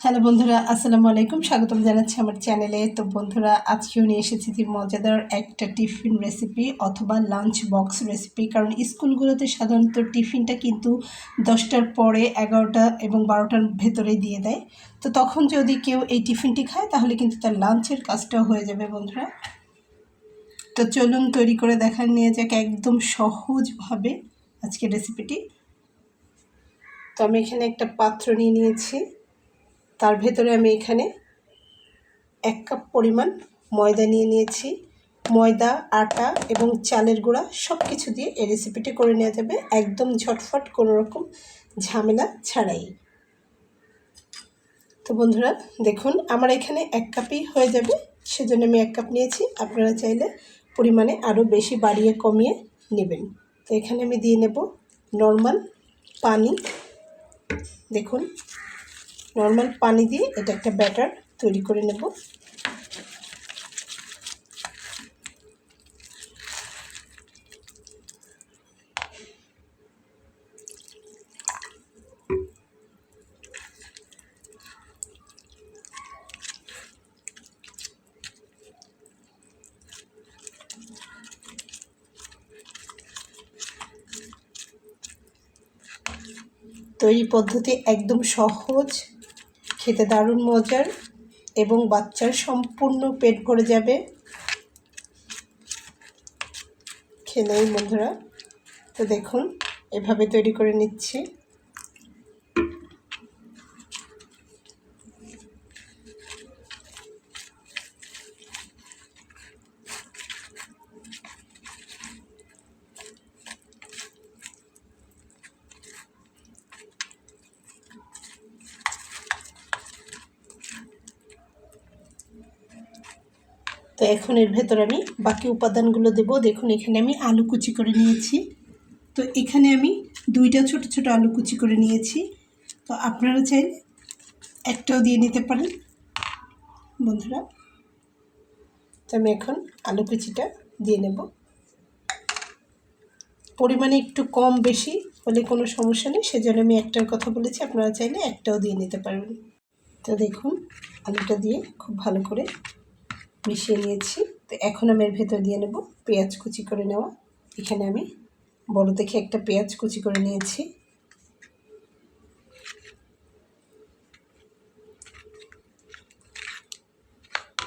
Hello বন্ধুরা, আসসালামু আলাইকুম। স্বাগতম জানাচ্ছি আমার চ্যানেলে। তো বন্ধুরা, আজকেও নিয়ে এসেছি মজাদার একটা টিফিন রেসিপি অথবা লাঞ্চ বক্স রেসিপি। কারণ স্কুলগুলোতে সাধারণত টিফিনটা কিন্তু 10টার পরে 11টা এবং 12টার ভেতরেই দিয়ে দেয়। তো তখন যদি কেউ এই টিফিনটি খায় তাহলে কিন্তু তার লাঞ্চের কাজটাও হয়ে যাবে বন্ধুরা। তো চলুন তৈরি করে দেখা নিয়ে যাক একদম সহজভাবে আজকের রেসিপিটি। তো আমি এখানে একটা পাত্র নিয়ে নিয়েছি, তার ভেতরে আমি এখানে 1 কাপ পরিমাণ ময়দা নিয়ে নিয়েছি। ময়দা, আটা এবং চালের গুঁড়া সব কিছু দিয়ে এই রেসিপিটি করে নেওয়া যাবে একদম ঝটফট, কোনো রকম ঝামেলা ছাড়াই। তো বন্ধুরা দেখুন, আমার এখানে 1 কাপই হয়ে যাবে, সেজন্য আমি 1 কাপ নিয়েছি। আপনারা চাইলে পরিমাণে আরও বেশি বাড়িয়ে কমিয়ে নেবেন। তো এখানে আমি দিয়ে নেব নর্মাল পানি। দেখুন, নর্মাল পানি দিয়ে এটা একটা ব্যাটার তৈরি করে নেব। তৈরি পদ্ধতি একদম সহজ, খেতে দারুণ মজার এবং বাচ্চার সম্পূর্ণ পেট ভরে যাবে খেলেই বন্ধুরা। তো দেখুন, এভাবে তৈরি করে নিচ্ছি। তো এখন এর ভেতর আমি বাকি উপাদানগুলো দেব। দেখুন, এখানে আমি আলু কুচি করে নিয়েছি। তো এখানে আমি 2টা ছোট ছোট আলু কুচি করে নিয়েছি। তো আপনারা চাইলে একটাও দিয়ে নিতে পারেন বন্ধুরা। তো আমি এখন আলু কুচিটা দিয়ে নেব। পরিমাণে একটু কম বেশি হলে কোনো সমস্যা নেই, সেজন্য আমি একটার কথা বলেছি, আপনারা চাইলে একটাও দিয়ে নিতে পারবেন। তো দেখুন, আলুটা দিয়ে খুব ভালো করে মিশিয়ে নিয়েছি। তো এখন আমি এর ভেতর দিয়ে নেব পেঁয়াজ কুচি করে নেওয়া। এখানে আমি বড় দেখে একটা পেঁয়াজ কুচি করে নিয়েছি।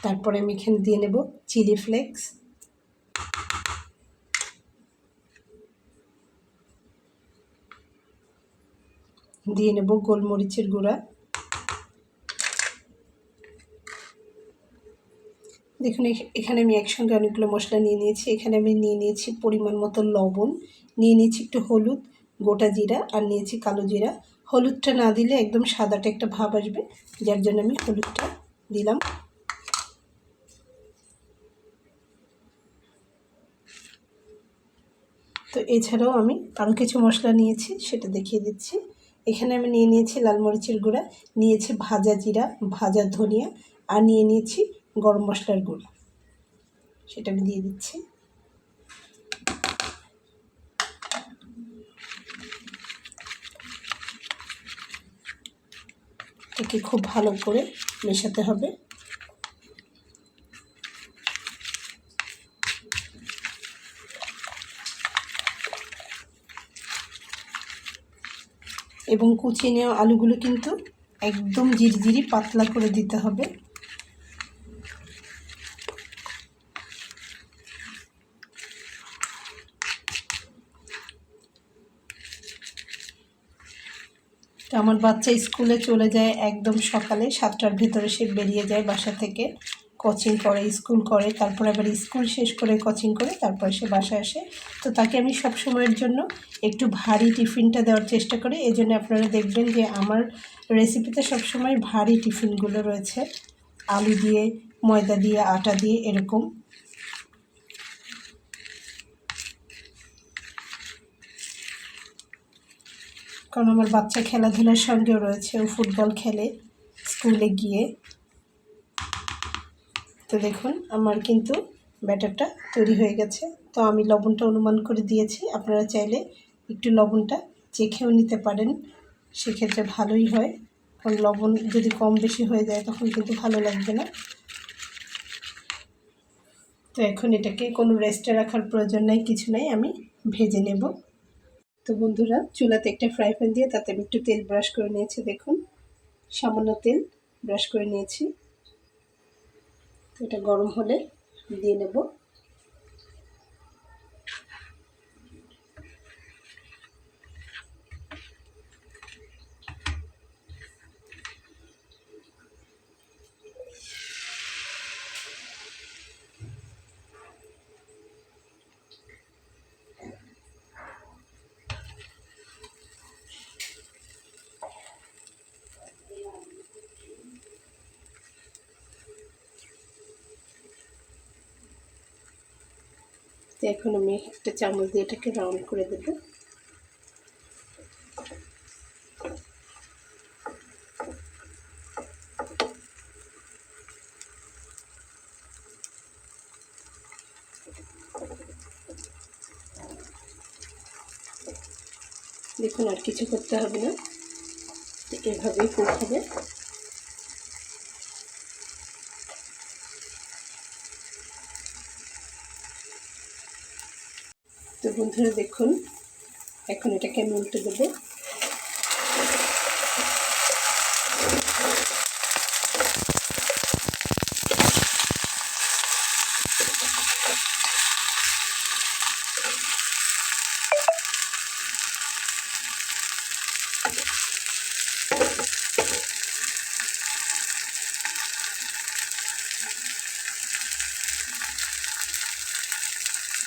তারপরে আমি এখানে দিয়ে নেব চিলি ফ্লেক্স, দিয়ে নেব গোলমরিচের গুঁড়া। দেখুন, এখানে আমি একসঙ্গে অনেকগুলো মশলা নিয়ে নিয়েছি। এখানে আমি নিয়ে নিয়েছি পরিমাণ মতো লবণ, নিয়ে নিয়েছি একটু হলুদ, গোটা জিরা, আর নিয়েছি কালো জিরা। হলুদটা না দিলে একদম সাদাটা একটা ভাব আসবে, যার জন্য আমি হলুদটা দিলাম। তো এছাড়াও আমি আরও কিছু মশলা নিয়েছি, সেটা দেখিয়ে দিচ্ছি। এখানে আমি নিয়ে নিয়েছি লাল মরিচের গুঁড়া, নিয়েছি ভাজা জিরা, ভাজা ধনিয়া, আর নিয়ে নিয়েছি গরম মশলার গুঁড়া, সেটা আমি দিয়ে দিচ্ছি। একে খুব ভালো করে মেশাতে হবে। এবং কুচিয়ে নেওয়া আলুগুলো কিন্তু একদম ঝিরিঝিরি পাতলা করে দিতে হবে। তো আমার বাচ্চা স্কুলে চলে যায় একদম সকালে 7টার ভেতরে, সে বেরিয়ে যায় বাসা থেকে, কোচিং করে, স্কুল করে, তারপর আবার স্কুল শেষ করে কোচিং করে তারপরে সে বাসায় আসে। তো তাকে আমি সব সময়ের জন্য একটু ভারী টিফিনটা দেওয়ার চেষ্টা করি। এই জন্য আপনারা দেখবেন যে আমার রেসিপিতে সবসময় ভারী টিফিনগুলো রয়েছে, আলু দিয়ে, ময়দা দিয়ে, আটা দিয়ে, এরকম। কারণ আমার বাচ্চা খেলাধুলার সঙ্গেও রয়েছে, ও ফুটবল খেলে স্কুলে গিয়ে। তো দেখুন, আমার কিন্তু ব্যাটারটা তৈরি হয়ে গেছে। তো আমি লবণটা অনুমান করে দিয়েছি, আপনারা চাইলে একটু লবণটা চেখেও নিতে পারেন, সেক্ষেত্রে ভালোই হয়। কারণ লবণ যদি কম বেশি হয়ে যায় তখন কিন্তু ভালো লাগবে না। তো এখন এটাকে কোনো রেস্টে রাখার প্রয়োজন নেই, কিছু নেই, আমি ভেজে নেব। তো বন্ধুরা, চুলাতে একটা ফ্রাই প্যান দিয়ে তাতে আমি একটু তেল ব্রাশ করে নিয়েছি। দেখুন, সামান্য তেল ব্রাশ করে নিয়েছি। তো এটা গরম হলে দিয়ে নেব। তো এখন আমি একটা চামচ দিয়ে এটাকে রাউন্ড করে দেব। দেখুন, আর কিছু করতে হবে না, এভাবেই কুক হবে। তো বন্ধুরা দেখুন, এখন এটাকে আমি উল্টে দেবো।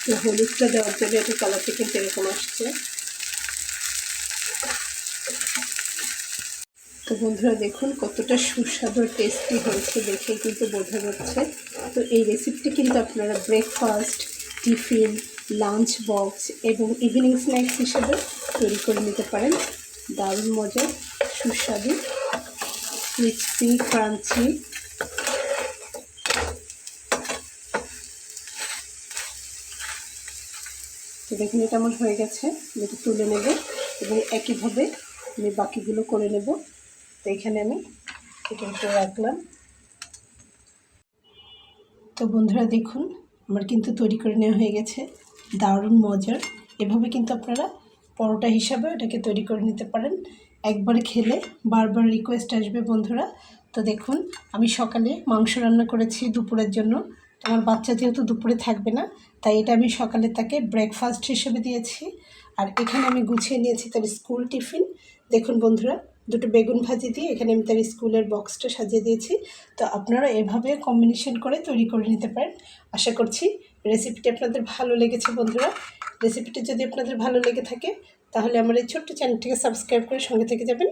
তো হলুদটা দেওয়ার জন্য একটু কালারটা কিন্তু এরকম আসছে। তো বন্ধুরা দেখুন কতটা সুস্বাদু টেস্টি হয়েছে, দেখে কিন্তু বোঝা যাচ্ছে। তো এই রেসিপিটি কিন্তু আপনারা ব্রেকফাস্ট, টিফিন, লাঞ্চ বক্স এবং ইভিনিং স্ন্যাক্স হিসেবে তৈরি করে নিতে পারেন। দারুণ মজার, সুস্বাদু, ক্রিসপি, ক্রাঞ্চি। তো দেখুন, এটা আমার হয়ে গেছে। এটা তুলে নেব এবং একইভাবে আমি বাকিগুলো করে নেব। তো এখানে আমি এটা উপরে রাখলাম। তো বন্ধুরা দেখুন, আমার কিন্তু তৈরি করে নেওয়া হয়ে গেছে, দারুণ মজার। এভাবে কিন্তু আপনারা পরোটা হিসাবে এটাকে তৈরি করে নিতে পারেন। একবার খেলে বারবার রিকোয়েস্ট আসবে বন্ধুরা। তো দেখুন, আমি সকালে মাংস রান্না করেছি দুপুরের জন্য। আমার বাচ্চা যেহেতু দুপুরে থাকবে না, তাই এটা আমি সকালে তাকে ব্রেকফাস্ট হিসেবে দিয়েছি। আর এখানে আমি গুছিয়ে নিয়েছি তার স্কুল টিফিন। দেখুন বন্ধুরা, দুটো বেগুন ভাজি দিয়ে এখানে আমি তার স্কুলের বক্সটা সাজিয়ে দিয়েছি। তো আপনারা এভাবে কম্বিনেশন করে তৈরি করে নিতে পারেন। আশা করছি রেসিপিটি আপনাদের ভালো লেগেছে বন্ধুরা। রেসিপিটি যদি আপনাদের ভালো লেগে থাকে তাহলে আমার এই ছোট্ট চ্যানেলটিকে সাবস্ক্রাইব করে সঙ্গে থেকে যাবেন।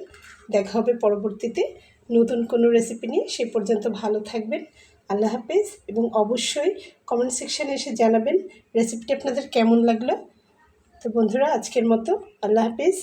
দেখা হবে পরবর্তীতে নতুন কোনো রেসিপি নিয়ে। সে পর্যন্ত ভালো থাকবেন। আল্লাহ হাফেজ। এবং অবশ্যই কমেন্ট সেকশানে এসে জানাবেন রেসিপিটি আপনাদের কেমন লাগলো। তো বন্ধুরা, আজকের মতো আল্লাহ হাফেজ।